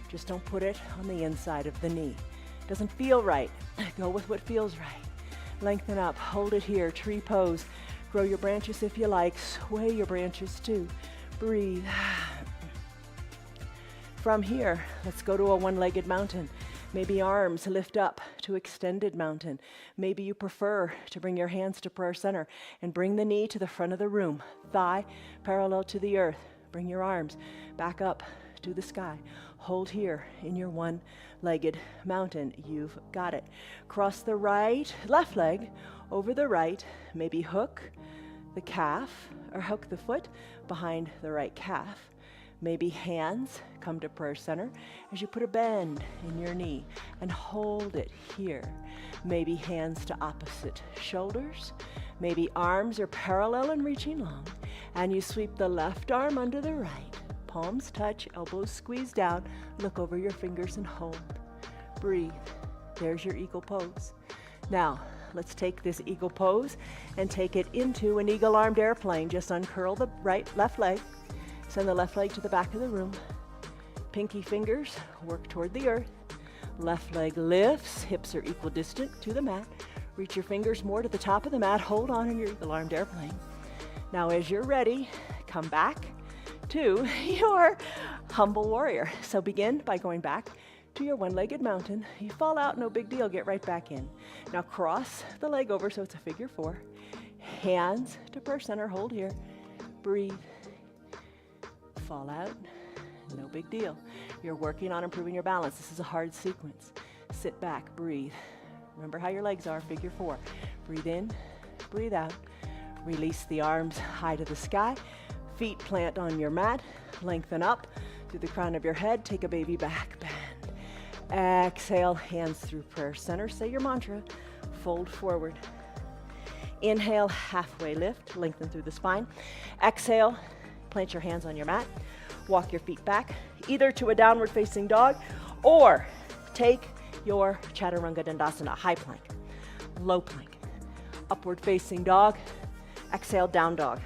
Just don't put it on the inside of the knee. Doesn't feel right. Go with what feels right. Lengthen up, hold it here, tree pose. Grow your branches if you like, sway your branches too. Breathe. From here, let's go to a one-legged mountain. Maybe arms lift up to extended mountain. Maybe you prefer to bring your hands to prayer center and bring the knee to the front of the room. Thigh parallel to the earth. Bring your arms back up to the sky. Hold here in your one-legged mountain. You've got it. Cross the left leg over the right. Maybe hook the calf or hook the foot behind the right calf. Maybe hands come to prayer center as you put a bend in your knee and hold it here. Maybe hands to opposite shoulders. Maybe arms are parallel and reaching long. And you sweep the left arm under the right. Palms touch, elbows squeeze down. Look over your fingers and hold. Breathe. There's your eagle pose. Now, let's take this eagle pose and take it into an eagle-armed airplane. Just uncurl the left leg. Send the left leg to the back of the room. Pinky fingers work toward the earth. Left leg lifts, hips are equidistant to the mat. Reach your fingers more to the top of the mat. Hold on in your eagle-armed airplane. Now as you're ready, come back to your humble warrior. So begin by going back to your one-legged mountain. You fall out, no big deal, get right back in. Now cross the leg over so it's a figure 4. Hands to prayer center, hold here. Breathe. Fall out, no big deal. You're working on improving your balance. This is a hard sequence. Sit back, breathe. Remember how your legs are, figure 4. Breathe in, breathe out. Release the arms high to the sky. Feet plant on your mat. Lengthen up through the crown of your head. Take a baby back bend. Exhale, hands through prayer center. Say your mantra. Fold forward. Inhale, halfway lift. Lengthen through the spine. Exhale, plant your hands on your mat. Walk your feet back, either to a downward facing dog or take your Chaturanga Dandasana, high plank, low plank, upward facing dog. Exhale, down dog.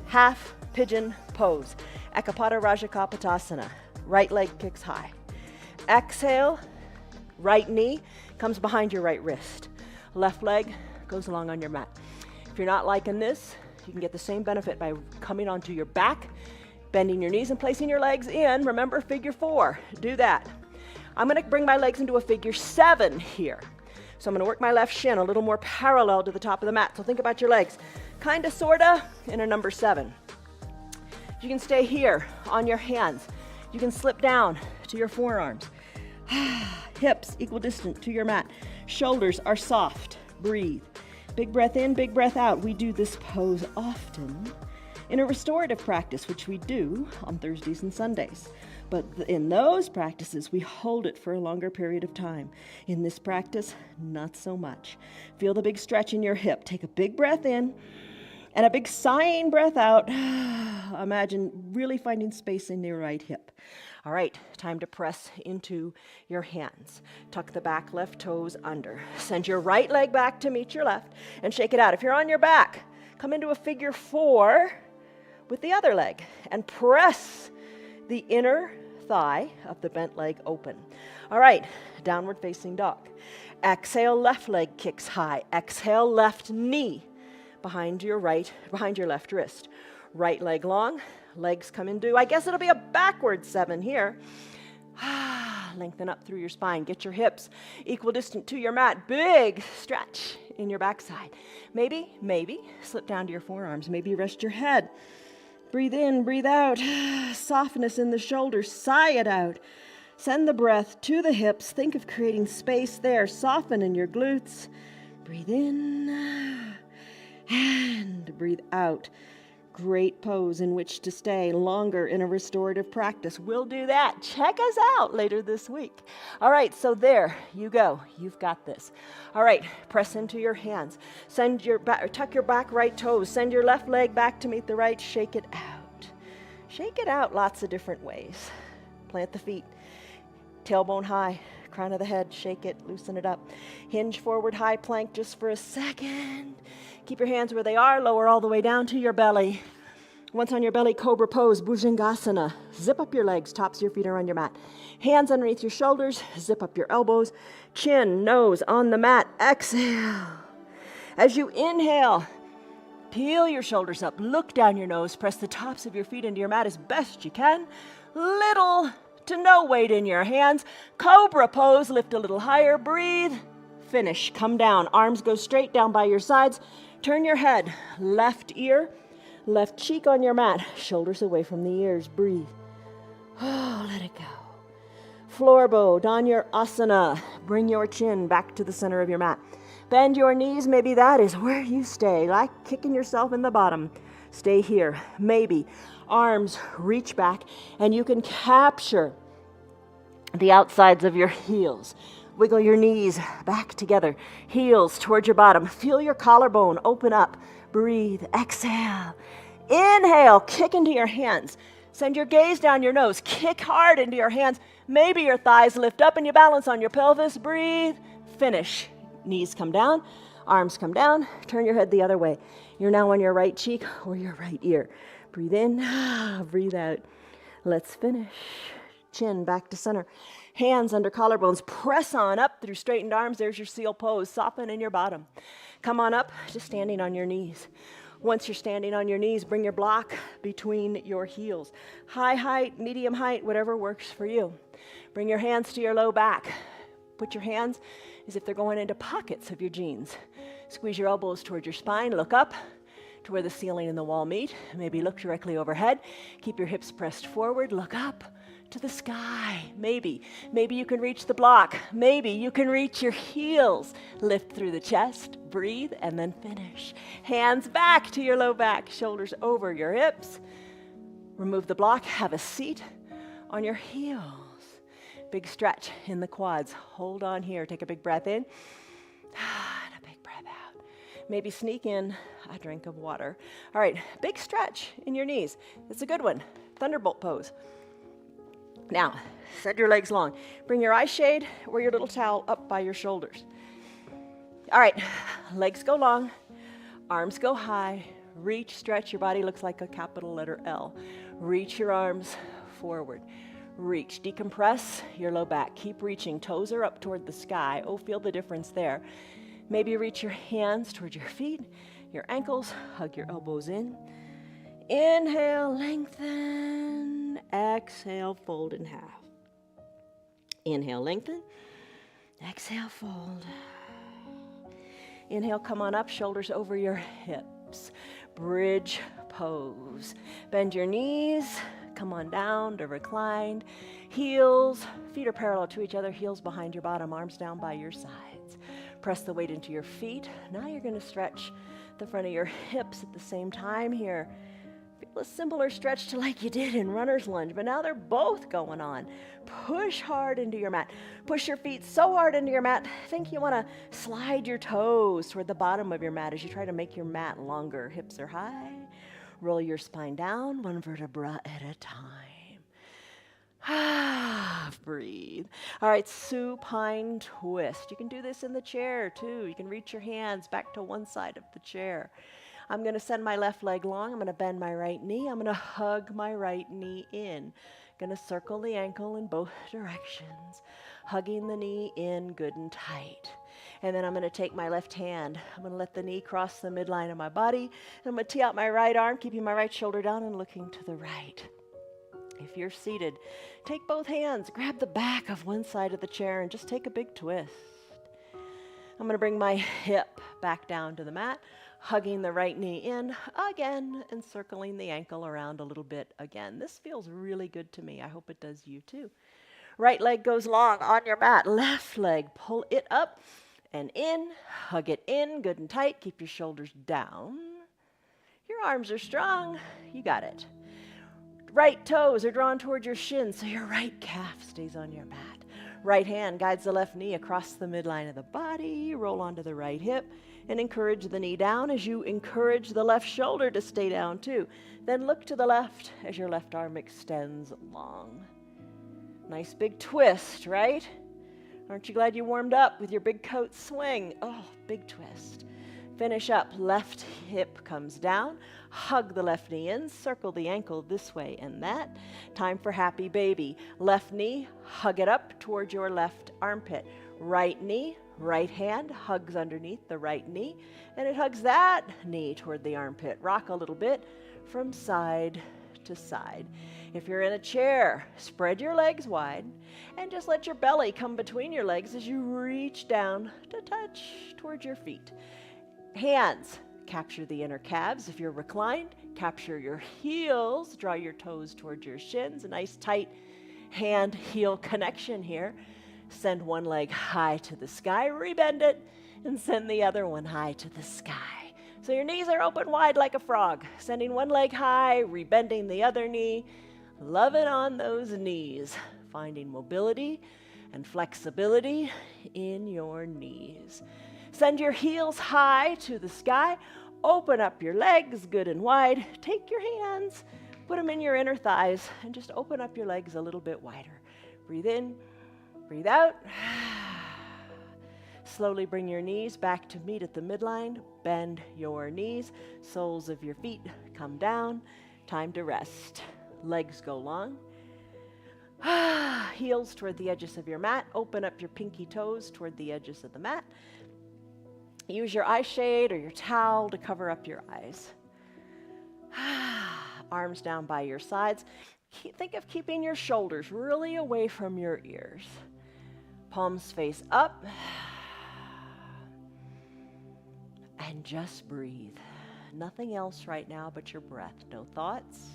Half pigeon pose. Ekapada Rajakapotasana. Right leg kicks high. Exhale, right knee comes behind your right wrist. Left leg goes along on your mat. If you're not liking this, you can get the same benefit by coming onto your back, bending your knees and placing your legs in. Remember, figure 4. Do that. I'm going to bring my legs into a figure 7 here. So I'm going to work my left shin a little more parallel to the top of the mat. So think about your legs, kind of, sort of, in a number 7. You can stay here on your hands. You can slip down to your forearms. Hips equidistant to your mat. Shoulders are soft. Breathe. Big breath in, big breath out. We do this pose often in a restorative practice, which we do on Thursdays and Sundays. But in those practices, we hold it for a longer period of time. In this practice, not so much. Feel the big stretch in your hip. Take a big breath in and a big sighing breath out. Imagine really finding space in your right hip. All right, time to press into your hands. Tuck the back left toes under. Send your right leg back to meet your left and shake it out. If you're on your back, come into a figure 4 with the other leg and press the inner thigh of the bent leg open. All right, downward facing dog. Exhale, left leg kicks high. Exhale, left knee behind your left wrist. Right leg long. Legs come into, I guess it'll be a backward 7 here. Lengthen up through your spine. Get your hips equidistant to your mat. Big stretch in your backside. Maybe slip down to your forearms. Maybe rest your head. Breathe in, breathe out. Softness in the shoulders. Sigh it out. Send the breath to the hips. Think of creating space there. Soften in your glutes. Breathe in and breathe out. Great pose in which to stay longer in a restorative practice. We'll do that. Check us out later this week. All right, so there you go. You've got this. All right, press into your hands. Tuck your back right toes. Send your left leg back to meet the right. Shake it out. Shake it out lots of different ways. Plant the feet. Tailbone high. Crown of the head. Shake it. Loosen it up. Hinge forward high plank just for a second. Keep your hands where they are. Lower all the way down to your belly. Once on your belly, cobra pose, Bhujangasana. Zip up your legs. Tops of your feet are on your mat. Hands underneath your shoulders. Zip up your elbows. Chin, nose on the mat. Exhale. As you inhale, peel your shoulders up. Look down your nose. Press the tops of your feet into your mat as best you can. Little to no weight in your hands. Cobra pose. Lift a little higher. Breathe. Finish. Come down. Arms go straight down by your sides. Turn your head. Left ear. Left cheek on your mat, shoulders away from the ears. Breathe. Oh, let it go. Floor bow, Dhanurasana. Bring your chin back to the center of your mat. Bend your knees. Maybe that is where you stay, like kicking yourself in the bottom. Stay here. Maybe arms reach back and you can capture the outsides of your heels. Wiggle your knees back together. Heels towards your bottom. Feel your collarbone open up. Breathe. Exhale. Inhale. Kick into your hands. Send your gaze down your nose. Kick hard into your hands. Maybe your thighs lift up and you balance on your pelvis. Breathe. Finish. Knees come down. Arms come down. Turn your head the other way. You're now on your right cheek or your right ear. Breathe in. Breathe out. Let's finish. Chin back to center. Hands under collarbones. Press on up through straightened arms. There's your seal pose. Soften in your bottom. Come on up, just standing on your knees. Once you're standing on your knees, bring your block between your heels. High height, medium height, whatever works for you. Bring your hands to your low back. Put your hands as if they're going into pockets of your jeans. Squeeze your elbows towards your spine. Look up to where the ceiling and the wall meet. Maybe look directly overhead. Keep your hips pressed forward. Look up to the sky. Maybe you can reach the block. Maybe you can reach your heels. Lift through the chest, breathe, and then finish. Hands back to your low back, shoulders over your hips. Remove the block, have a seat on your heels. Big stretch in the quads. Hold on here, take a big breath in, and a big breath out. Maybe sneak in a drink of water. All right, big stretch in your knees. It's a good one. Thunderbolt pose. Now, set your legs long. Bring your eye shade or your little towel up by your shoulders. All right, legs go long, arms go high. Reach, stretch. Your body looks like a capital letter L. Reach your arms forward. Reach, decompress your low back. Keep reaching. Toes are up toward the sky. Oh, feel the difference there. Maybe reach your hands toward your feet, your ankles. Hug your elbows in. Inhale, lengthen. Exhale, fold in half. Inhale, lengthen. Exhale, fold. Inhale, come on up, shoulders over your hips. Bridge pose. Bend your knees. Come on down to reclined. Heels, feet are parallel to each other. Heels behind your bottom, arms down by your sides. Press the weight into your feet. Now you're going to stretch the front of your hips at the same time here. Feel a similar stretch to like you did in runner's lunge, but now they're both going on. Push hard into your mat. Push your feet so hard into your mat. Think you want to slide your toes toward the bottom of your mat as you try to make your mat longer. Hips are high. Roll your spine down, one vertebra at a time. Breathe. All right, supine twist. You can do this in the chair too. You can reach your hands back to one side of the chair. I'm going to send my left leg long. I'm going to bend my right knee. I'm going to hug my right knee in. Going to circle the ankle in both directions. Hugging the knee in good and tight. And then I'm going to take my left hand. I'm going to let the knee cross the midline of my body. And I'm going to tee out my right arm, keeping my right shoulder down and looking to the right. If you're seated, take both hands, grab the back of one side of the chair, and just take a big twist. I'm going to bring my hip back down to the mat, hugging the right knee in again and circling the ankle around a little bit again. This feels really good to me. I hope it does you too. Right leg goes long on your mat. Left leg, pull it up and in. Hug it in, good and tight. Keep your shoulders down. Your arms are strong. You got it. Right toes are drawn towards your shins, so your right calf stays on your mat. Right hand guides the left knee across the midline of the body. Roll onto the right hip and encourage the knee down as you encourage the left shoulder to stay down too. Then look to the left as your left arm extends long. Nice big twist, right? Aren't you glad you warmed up with your big coat swing? Oh, big twist. Finish up. Left hip comes down. Hug the left knee in. Circle the ankle this way and that. Time for happy baby. Left knee, hug it up toward your left armpit. Right knee, right hand hugs underneath the right knee. And it hugs that knee toward the armpit. Rock a little bit from side to side. If you're in a chair, spread your legs wide and just let your belly come between your legs as you reach down to touch towards your feet. Hands capture the inner calves. If you're reclined, capture your heels. Draw your toes towards your shins. A nice tight hand-heel connection here. Send one leg high to the sky, rebend it, and send the other one high to the sky. So your knees are open wide like a frog. Sending one leg high, rebending the other knee. Loving on those knees. Finding mobility and flexibility in your knees. Send your heels high to the sky. Open up your legs good and wide. Take your hands, put them in your inner thighs, and just open up your legs a little bit wider. Breathe in, breathe out. Slowly bring your knees back to meet at the midline. Bend your knees. Soles of your feet come down. Time to rest. Legs go long. Heels toward the edges of your mat. Open up your pinky toes toward the edges of the mat. Use your eye shade or your towel to cover up your eyes. Arms down by your sides. Think of keeping your shoulders really away from your ears. Palms face up. And just breathe. Nothing else right now but your breath. No thoughts,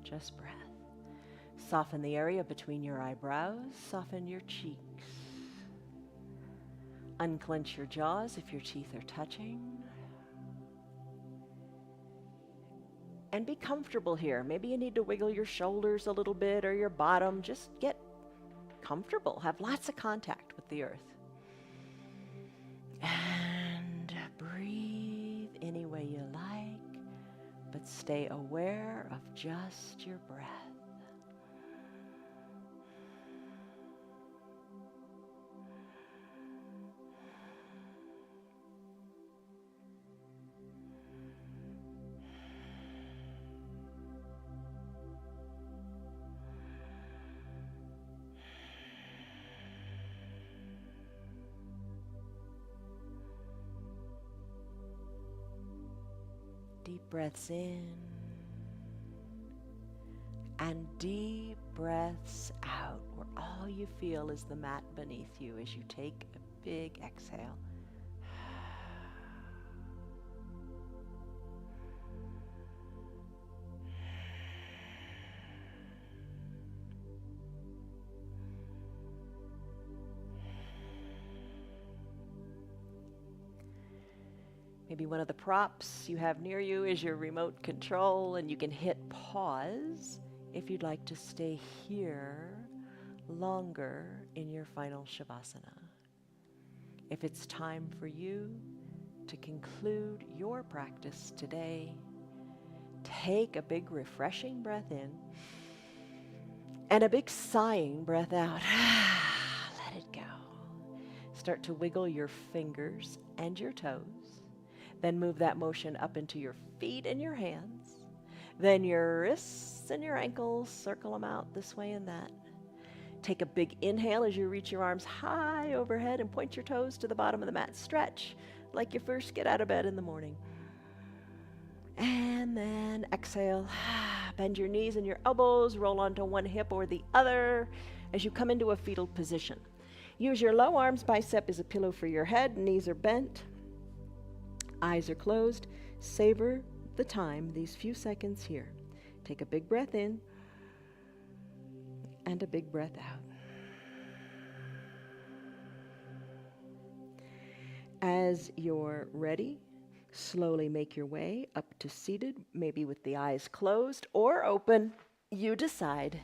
just breath. Soften the area between your eyebrows. Soften your cheeks. Unclench your jaws if your teeth are touching. And be comfortable here. Maybe you need to wiggle your shoulders a little bit or your bottom. Just get comfortable. Have lots of contact with the earth. And breathe any way you like, but stay aware of just your breath. Deep breaths in and deep breaths out, where all you feel is the mat beneath you as you take a big exhale. Maybe one of the props you have near you is your remote control, and you can hit pause if you'd like to stay here longer in your final Shavasana. If it's time for you to conclude your practice today, take a big refreshing breath in and a big sighing breath out. Let it go. Start to wiggle your fingers and your toes. Then move that motion up into your feet and your hands. Then your wrists and your ankles, circle them out this way and that. Take a big inhale as you reach your arms high overhead and point your toes to the bottom of the mat. Stretch like you first get out of bed in the morning. And then exhale. Bend your knees and your elbows, roll onto one hip or the other as you come into a fetal position. Use your low arms, bicep as a pillow for your head, knees are bent. Eyes are closed. Savor the time, these few seconds here. Take a big breath in and a big breath out. As you're ready, slowly make your way up to seated, maybe with the eyes closed or open. You decide.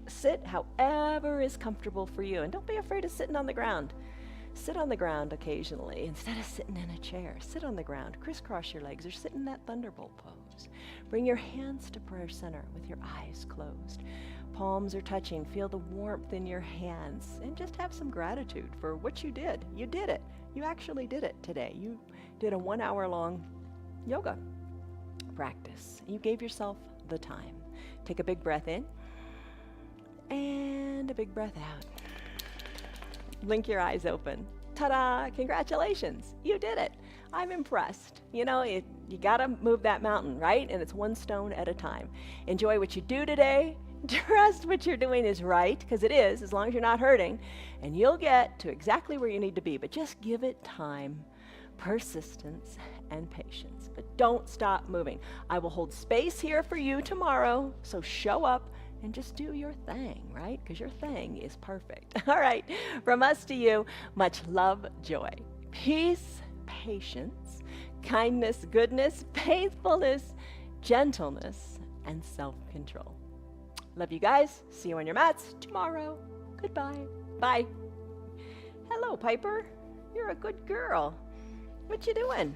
Sit however is comfortable for you, and don't be afraid of sitting on the ground. Sit on the ground occasionally instead of sitting in a chair. Sit on the ground, crisscross your legs, or sit in that thunderbolt pose. Bring your hands to prayer center with your eyes closed. Palms are touching. Feel the warmth in your hands, and just have some gratitude for what you did. You did it. You actually did it today. You did a 1 hour long yoga practice. You gave yourself the time. Take a big breath in and a big breath out. Blink your eyes open. Ta-da! Congratulations. You did it. I'm impressed. You know, you got to move that mountain, right? And it's one stone at a time. Enjoy what you do today. Trust what you're doing is right, because it is, as long as you're not hurting. And you'll get to exactly where you need to be. But just give it time, persistence, and patience. But don't stop moving. I will hold space here for you tomorrow, so show up and just do your thing, right? Because your thing is perfect. All right, from us to you, much love, joy, peace, patience, kindness, goodness, faithfulness, gentleness, and self-control. Love you guys. See you on your mats tomorrow. Goodbye. Bye. Hello, Piper. You're a good girl. What you doing?